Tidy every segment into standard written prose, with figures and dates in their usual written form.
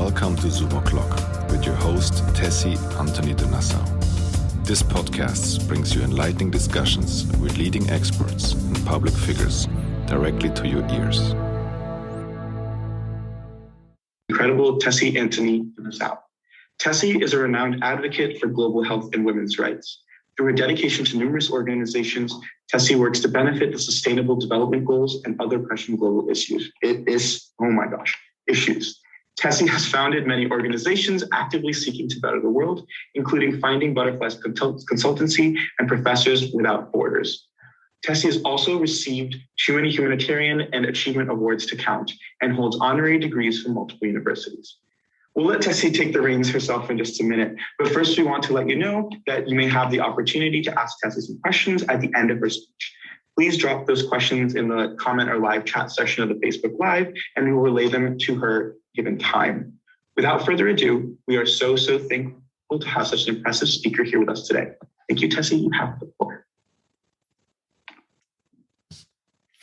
Welcome to Zoom O'Clock with your host, Tessy Antony de Nassau. This podcast brings you enlightening discussions with leading experts and public figures directly to your ears. Incredible Tessy Antony de Nassau. Tessy is a renowned advocate for global health and women's rights. Through her dedication to numerous organizations, Tessy works to benefit the Sustainable Development Goals and other pressing global issues. Issues. Tessy has founded many organizations actively seeking to better the world, including Finding Butterflies Consultancy and Professors Without Borders. Tessy has also received humanitarian and achievement awards to count and holds honorary degrees from multiple universities. We'll let Tessy take the reins herself in just a minute, but first we want to let you know that you may have the opportunity to ask Tessy some questions at the end of her speech. Please drop those questions in the comment or live chat section of the Facebook Live, and we will relay them to her given time. Without further ado, we are so thankful to have such an impressive speaker here with us today. Thank you, Tessy. You have the floor.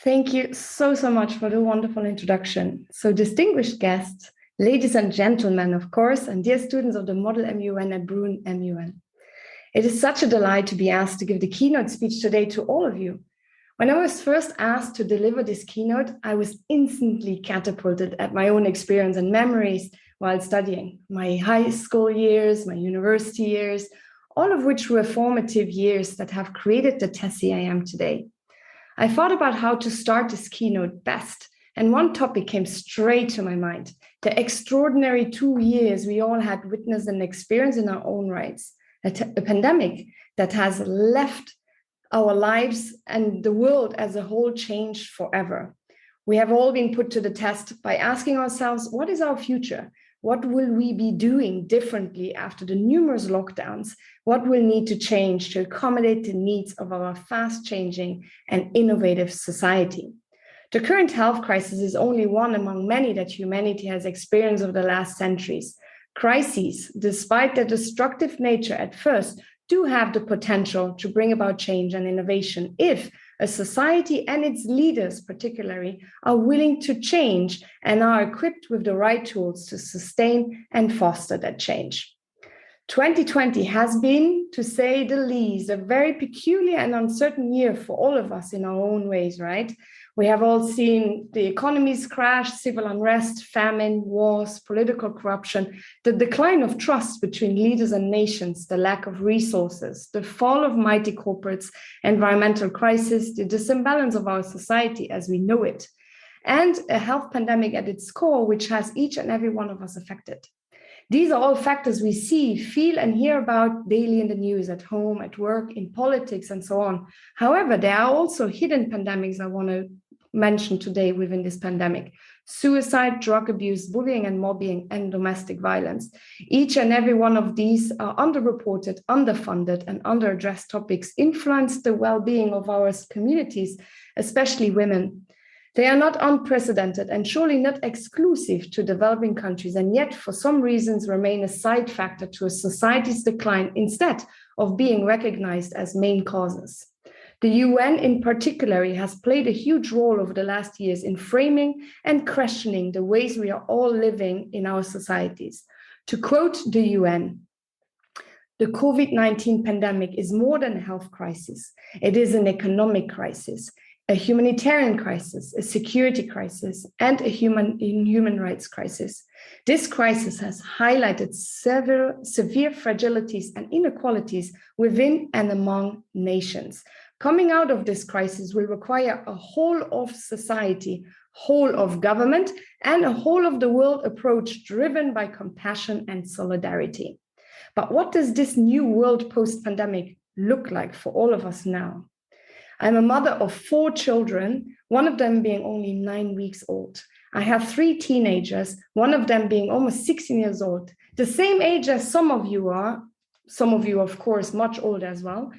Thank you so much for the wonderful introduction. So distinguished guests, ladies and gentlemen, of course, and dear students of the Model MUN at Bruin MUN. It is such a delight to be asked to give the keynote speech today to all of you. When I was first asked to deliver this keynote, I was instantly catapulted at my own experience and memories while studying. My high school years, my university years, all of which were formative years that have created the Tessy I am today. I thought about how to start this keynote best, and one topic came straight to my mind: the extraordinary 2 years we all had witnessed and experienced in our own rights, a pandemic that has left our lives and the world as a whole changed forever. We have all been put to the test by asking ourselves, what is our future? What will we be doing differently after the numerous lockdowns? What will need to change to accommodate the needs of our fast-changing and innovative society? The current health crisis is only one among many that humanity has experienced over the last centuries. Crises, despite their destructive nature at first, do have the potential to bring about change and innovation if a society and its leaders particularly are willing to change and are equipped with the right tools to sustain and foster that change. 2020 has been, to say the least, a very peculiar and uncertain year for all of us in our own ways, right? We have all seen the economies crash, civil unrest, famine, wars, political corruption, the decline of trust between leaders and nations, the lack of resources, the fall of mighty corporates, environmental crisis, the disimbalance of our society as we know it, and a health pandemic at its core, which has each and every one of us affected. These are all factors we see, feel, and hear about daily in the news, at home, at work, in politics, and so on. However, there are also hidden pandemics I want to mention today within this pandemic: suicide, drug abuse, bullying and mobbing, and domestic violence. Each and every one of these are underreported, underfunded, and underaddressed topics influence the well-being of our communities, especially women. They are not unprecedented and surely not exclusive to developing countries, and yet for some reasons remain a side factor to a society's decline instead of being recognized as main causes. The UN in particular has played a huge role over the last years in framing and questioning the ways we are all living in our societies. To quote the UN, the COVID-19 pandemic is more than a health crisis. It is an economic crisis, a humanitarian crisis, a security crisis, and a human rights crisis. This crisis has highlighted several severe fragilities and inequalities within and among nations. Coming out of this crisis will require a whole of society, whole of government, and a whole of the world approach driven by compassion and solidarity. But what does this new world post-pandemic look like for all of us now? I'm a mother of 4 children, one of them being only 9 weeks old. I have 3 teenagers, one of them being almost 16 years old, the same age as some of you are, some of you, of course, much older as well,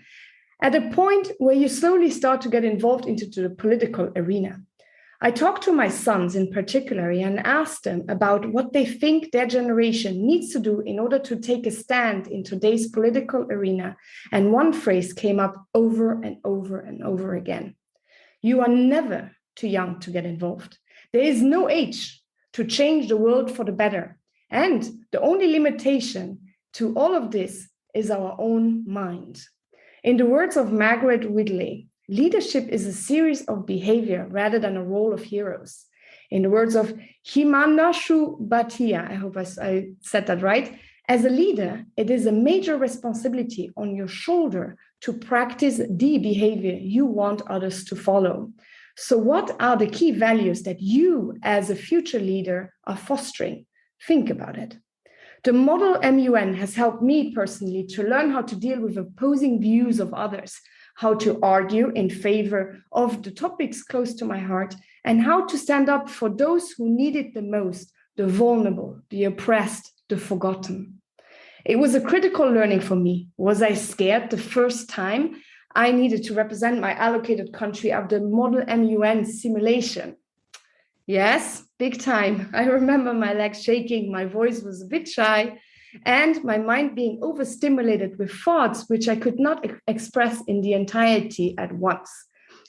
at a point where you slowly start to get involved into the political arena. I talked to my sons in particular and asked them about what they think their generation needs to do in order to take a stand in today's political arena. And one phrase came up over and over and over again: you are never too young to get involved. There is no age to change the world for the better. And the only limitation to all of this is our own mind. In the words of Margaret Ridley, leadership is a series of behavior rather than a role of heroes. In the words of Himanashu Bhatia, I hope I said that right, as a leader, it is a major responsibility on your shoulder to practice the behavior you want others to follow. So what are the key values that you as a future leader are fostering? Think about it. The model MUN has helped me personally to learn how to deal with opposing views of others, how to argue in favor of the topics close to my heart, and how to stand up for those who need it the most, the vulnerable, the oppressed, the forgotten. It was a critical learning for me. Was I scared the first time I needed to represent my allocated country at the model MUN simulation? Yes, big time. I remember my legs shaking, my voice was a bit shy, and my mind being overstimulated with thoughts which I could not express in the entirety at once.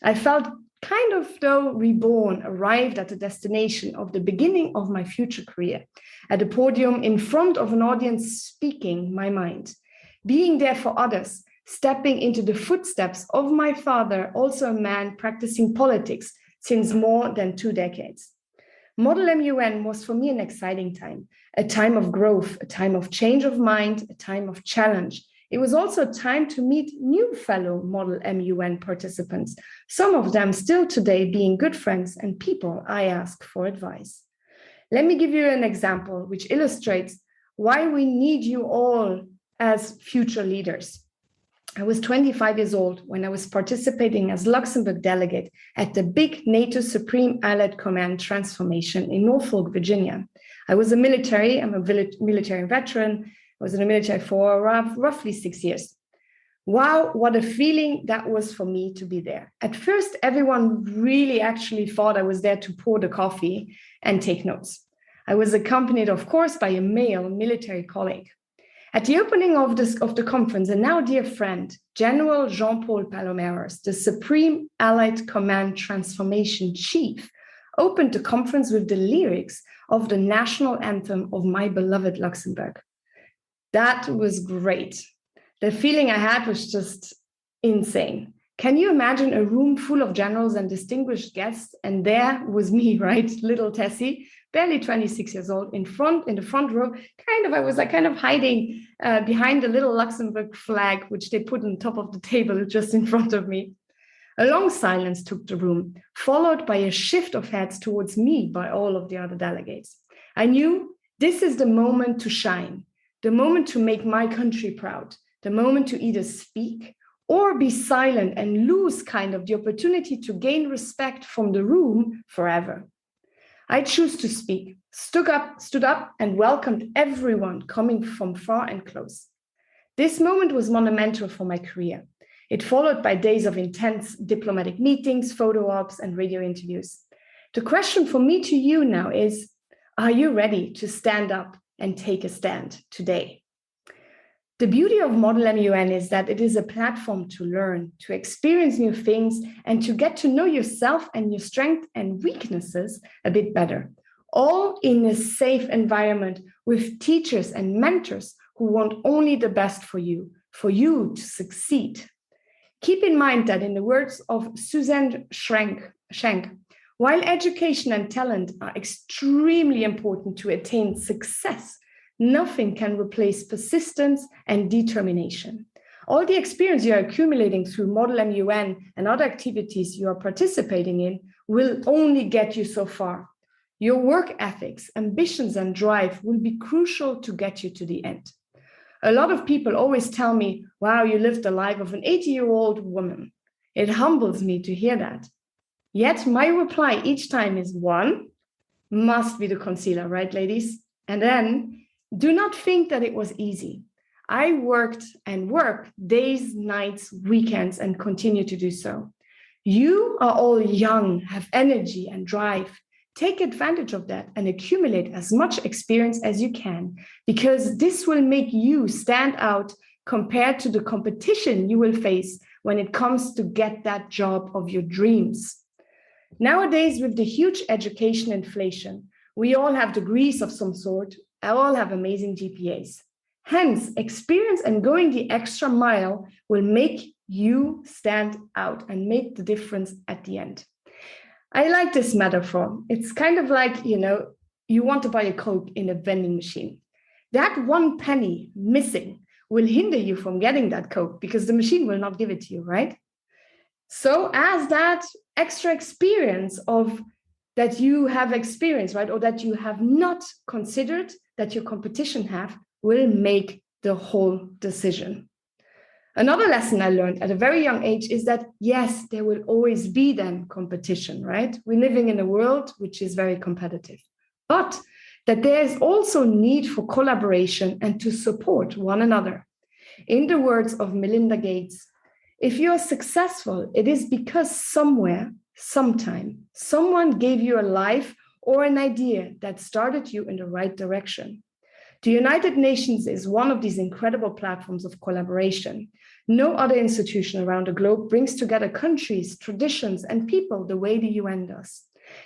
I felt kind of though reborn, arrived at the destination of the beginning of my future career, at a podium in front of an audience speaking my mind, being there for others, stepping into the footsteps of my father, also a man practicing politics since more than 2 decades. Model MUN was for me an exciting time, a time of growth, a time of change of mind, a time of challenge. It was also a time to meet new fellow Model MUN participants, some of them still today being good friends and people I ask for advice. Let me give you an example which illustrates why we need you all as future leaders. I was 25 years old when I was participating as Luxembourg delegate at the big NATO Supreme Allied Command transformation in Norfolk, Virginia. I'm a military veteran. I was in the military for roughly 6 years. Wow, what a feeling that was for me to be there. At first, everyone really actually thought I was there to pour the coffee and take notes. I was accompanied, of course, by a male military colleague. At the opening of the conference, a now dear friend, General Jean-Paul Palomares, the Supreme Allied Command Transformation Chief, opened the conference with the lyrics of the national anthem of my beloved Luxembourg. That was great. The feeling I had was just insane. Can you imagine a room full of generals and distinguished guests? And there was me, right? Little Tessy, barely 26 years old, in the front row. I was hiding behind the little Luxembourg flag, which they put on top of the table just in front of me. A long silence took the room, followed by a shift of heads towards me by all of the other delegates. I knew this is the moment to shine, the moment to make my country proud, the moment to either speak or be silent and lose the opportunity to gain respect from the room forever. I choose to speak, stood up and welcomed everyone coming from far and close. This moment was monumental for my career. It followed by days of intense diplomatic meetings, photo ops, and radio interviews. The question for me to you now is, are you ready to stand up and take a stand today? The beauty of Model MUN is that it is a platform to learn, to experience new things, and to get to know yourself and your strengths and weaknesses a bit better, all in a safe environment with teachers and mentors who want only the best for you to succeed. Keep in mind that in the words of Suzanne Schenk, while education and talent are extremely important to attain success, nothing can replace persistence and determination. All the experience you are accumulating through Model MUN and other activities you are participating in will only get you so far. Your work ethics, ambitions, and drive will be crucial to get you to the end. A lot of people always tell me, wow, you lived the life of an 80-year-old woman. It humbles me to hear that. Yet my reply each time is, 1, must be the concealer, right, ladies? And then, do not think that it was easy. I worked and work days, nights, weekends, and continue to do so. You are all young, have energy and drive. Take advantage of that and accumulate as much experience as you can, because this will make you stand out compared to the competition you will face when it comes to get that job of your dreams. Nowadays, with the huge education inflation, we all have degrees of some sort, all have amazing GPAs. Hence, experience and going the extra mile will make you stand out and make the difference at the end. I like this metaphor. It's kind of like, you want to buy a Coke in a vending machine. That 1 penny missing will hinder you from getting that Coke because the machine will not give it to you, right? So as that extra experience that you have experienced, right, or that you have not considered that your competition have, will make the whole decision. Another lesson I learned at a very young age is that, yes, there will always be then competition, right? We're living in a world which is very competitive, but that there is also need for collaboration and to support one another. In the words of Melinda Gates, if you're successful, it is because somewhere, sometime, someone gave you a life or an idea that started you in the right direction. The United Nations is one of these incredible platforms of collaboration. No other institution around the globe brings together countries, traditions, and people the way the UN does.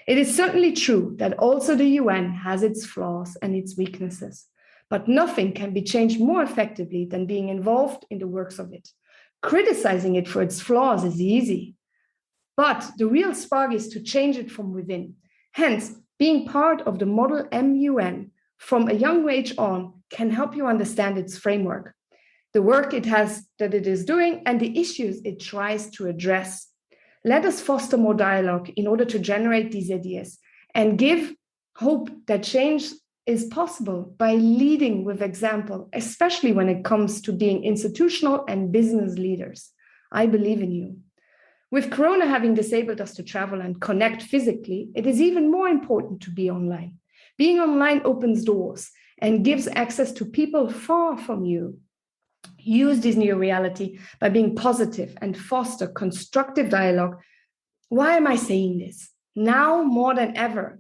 It is certainly true that also the UN has its flaws and its weaknesses, but nothing can be changed more effectively than being involved in the works of it. Criticizing it for its flaws is easy, but the real spark is to change it from within. Hence, being part of the model MUN from a young age on can help you understand its framework, the work it is doing, and the issues it tries to address. Let us foster more dialogue in order to generate these ideas and give hope that change is possible by leading with example, especially when it comes to being institutional and business leaders. I believe in you. With Corona having disabled us to travel and connect physically, it is even more important to be online. Being online opens doors and gives access to people far from you. Use this new reality by being positive and foster constructive dialogue. Why am I saying this? Now more than ever,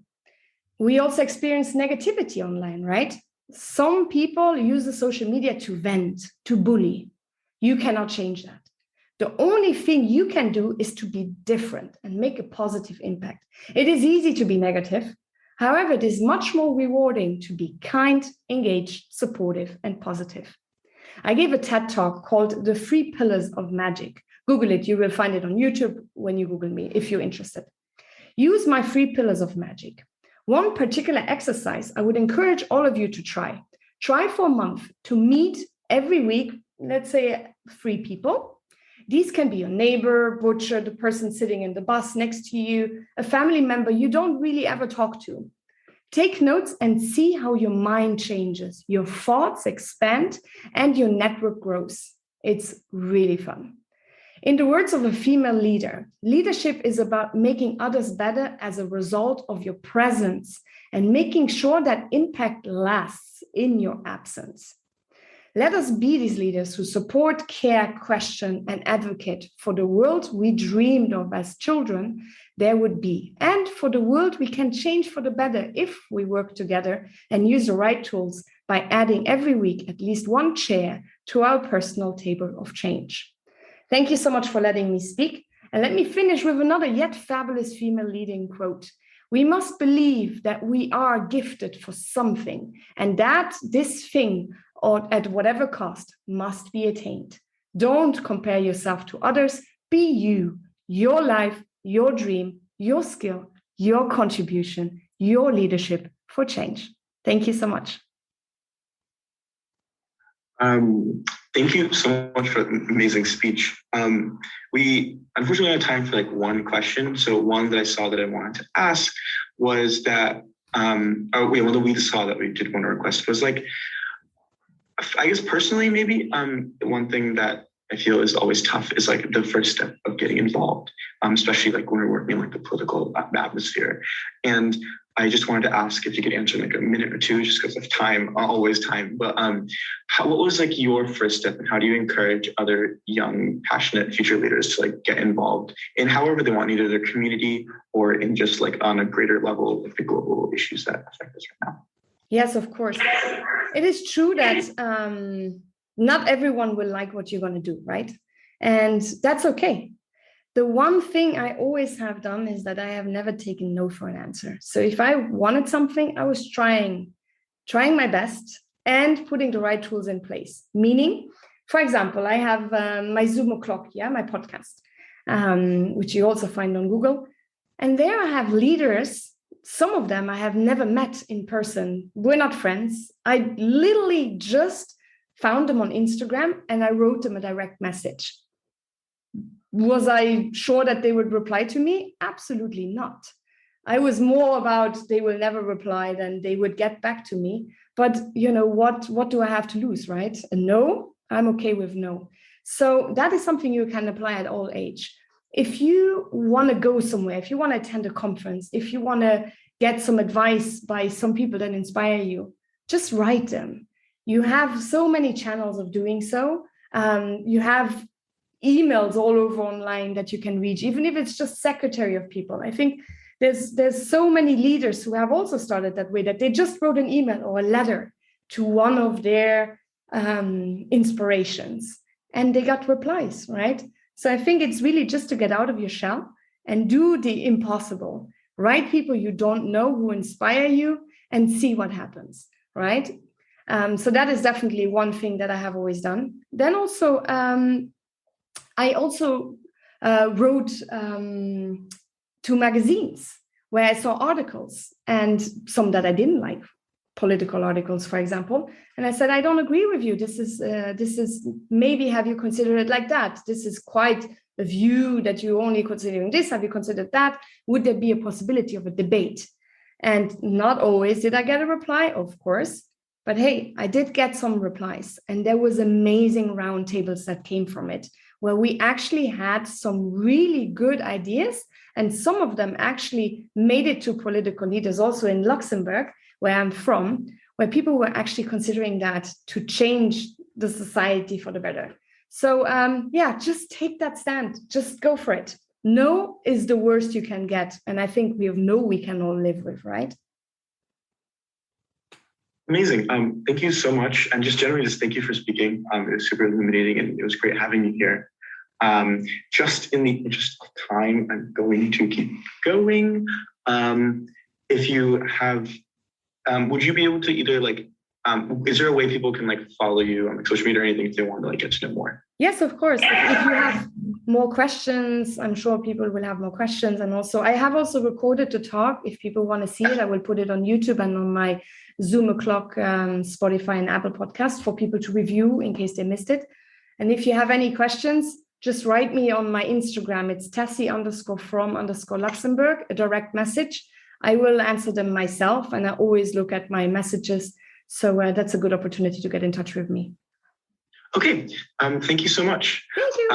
we also experience negativity online, right? Some people use the social media to vent, to bully. You cannot change that. The only thing you can do is to be different and make a positive impact. It is easy to be negative. However, it is much more rewarding to be kind, engaged, supportive, and positive. I gave a TED talk called The 3 Pillars of Magic. Google it. You will find it on YouTube when you Google me if you're interested. Use my 3 pillars of magic. One particular exercise I would encourage all of you to try. Try for a month to meet every week, let's say 3 people. These can be your neighbor, butcher, the person sitting in the bus next to you, a family member you don't really ever talk to. Take notes and see how your mind changes, your thoughts expand, and your network grows. It's really fun. In the words of a female leader, leadership is about making others better as a result of your presence and making sure that impact lasts in your absence. Let us be these leaders who support, care, question, and advocate for the world we dreamed of as children there would be, and for the world we can change for the better if we work together and use the right tools by adding every week at least 1 chair to our personal table of change. Thank you so much for letting me speak. And let me finish with another yet fabulous female leading quote. We must believe that we are gifted for something and that this thing, or at whatever cost, must be attained. Don't compare yourself to others. Be you, your life, your dream, your skill, your contribution, your leadership for change. Thank you so much. Thank you so much for an amazing speech. We unfortunately have time for 1 question. So one that I saw that I wanted to ask was that, one that we saw that we did want to request was I guess personally, maybe one thing that I feel is always tough is the first step of getting involved, especially when we're working in the political atmosphere. And I just wanted to ask if you could answer a minute or 2, just because of time, always time. But what was your first step, and how do you encourage other young, passionate future leaders to get involved in however they want, either their community or in just on a greater level of the global issues that affect us right now? Yes, of course. It is true that not everyone will like what you're going to do, right? And that's okay. The one thing I always have done is that I have never taken no for an answer. So if I wanted something, I was trying trying my best, and putting the right tools in place. Meaning, for example, I have my Zoom o'clock, my podcast, which you also find on Google. And there I have leaders. Some of them I have never met in person. We're not friends. I literally just found them on Instagram and I wrote them a direct message. Was I sure that they would reply to me? Absolutely not. I was more about they will never reply than they would get back to me. But what do I have to lose, right? A no, I'm okay with no. So that is something you can apply at all age. If you want to go somewhere, if you want to attend a conference, if you want to get some advice by some people that inspire you, just write them. You have so many channels of doing so. You have emails all over online that you can reach, even if it's just secretary of people. I think there's so many leaders who have also started that way, that they just wrote an email or a letter to one of their inspirations and they got replies, right? So I think it's really just to get out of your shell and do the impossible. Write people you don't know who inspire you and see what happens, right? So that is definitely one thing that I have always done. Then also, I also wrote to magazines where I saw articles and some that I didn't like, political articles, for example. And I said, I don't agree with you. This is maybe have you considered it like that? This is quite a view that you're only considering this. Have you considered that? Would there be a possibility of a debate? And not always did I get a reply, of course. But hey, I did get some replies. And there was amazing roundtables that came from it, where we actually had some really good ideas. And some of them actually made it to political leaders also in Luxembourg, where I'm from, where people were actually considering that to change the society for the better. So just take that stand, just go for it. No is the worst you can get. And I think we can all live with, right? Amazing. Thank you so much. And just generally, thank you for speaking. It was super illuminating and it was great having you here. Just in the interest of time, I'm going to keep going. If you have, would you be able to either is there a way people can follow you on social media or anything if they want to get to know more? Yes, of course. If you have more questions, I'm sure people will have more questions. And also, I have also recorded the talk. If people want to see it, I will put it on YouTube and on my Zoom o'clock, Spotify and Apple podcast for people to review in case they missed it. And if you have any questions, just write me on my Instagram. It's Tessy_from_Luxembourg, a direct message. I will answer them myself and I always look at my messages. So that's a good opportunity to get in touch with me. Okay, thank you so much. Thank you.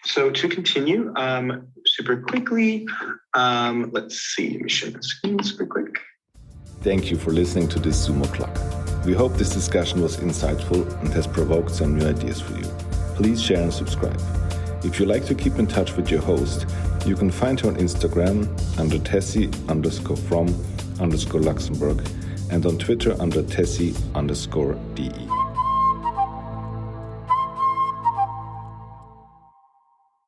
So to continue super quickly, let's see, let me share the screen super quick. Thank you for listening to this Zoom o'clock. We hope this discussion was insightful and has provoked some new ideas for you. Please share and subscribe. If you like to keep in touch with your host, you can find her on Instagram under Tessy_from_Luxembourg and on Twitter under Tessy_DE.